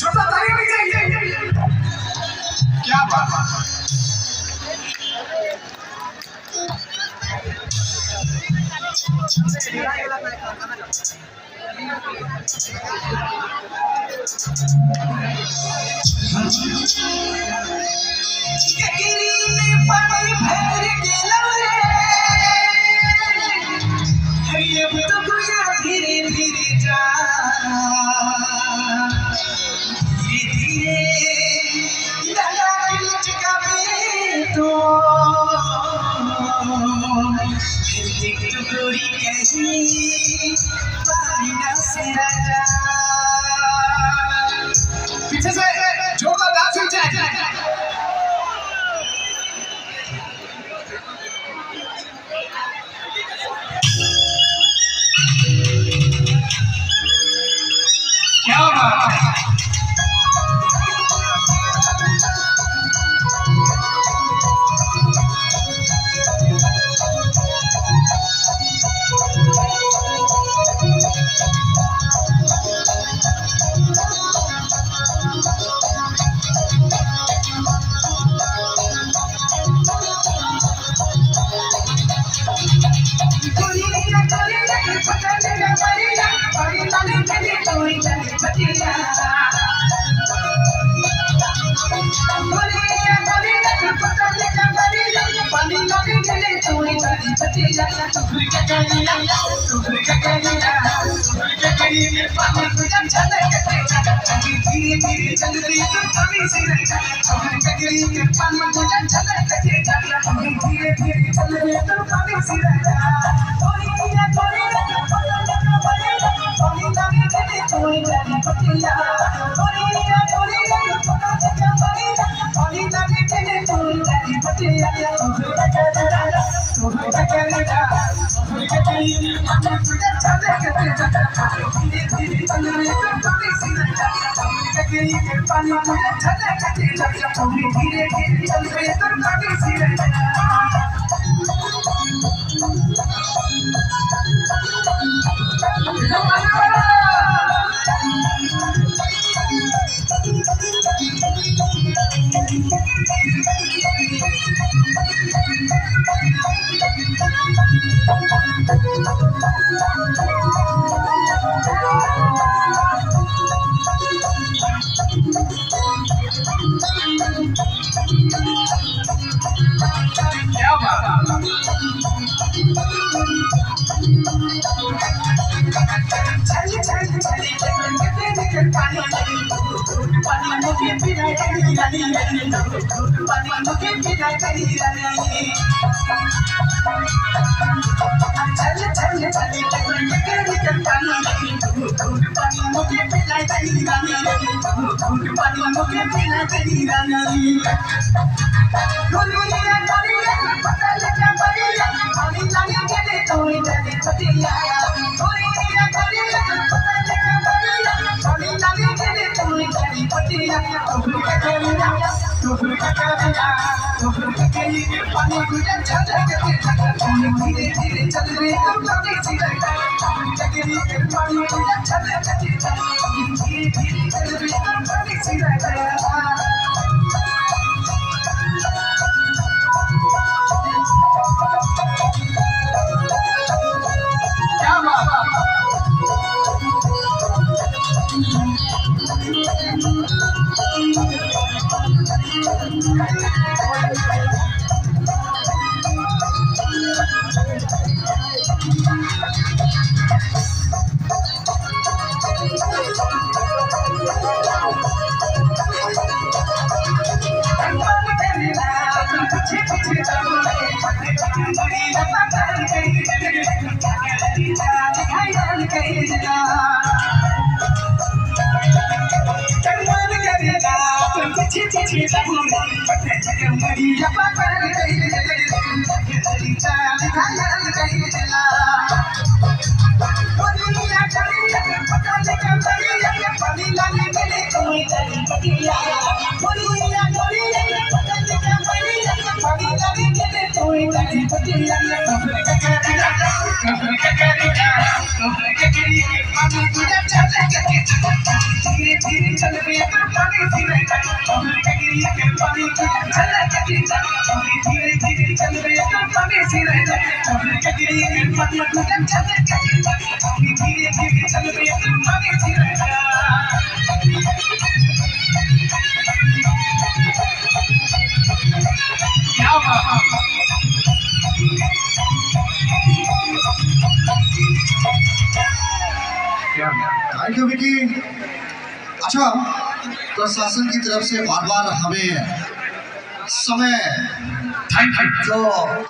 सबसे ताली होनी चाहिए। क्या बात है। पीछे से जोरदार डांस होनी चाहिए। क्या बात है। पानी तुझे चले के धीरे धीरे चल गया तो पानी धीरे और कहीं के पानी तुझे चले के धीरे धीरे चल गया तो पानी धीरे और कहीं के पानी तुझे चले के धीरे धीरे चल गया तो पानी धीरे क्या बात थैंक यू विकी। अच्छा, प्रशासन की तरफ से बार बार हमें समय थैंक यू जो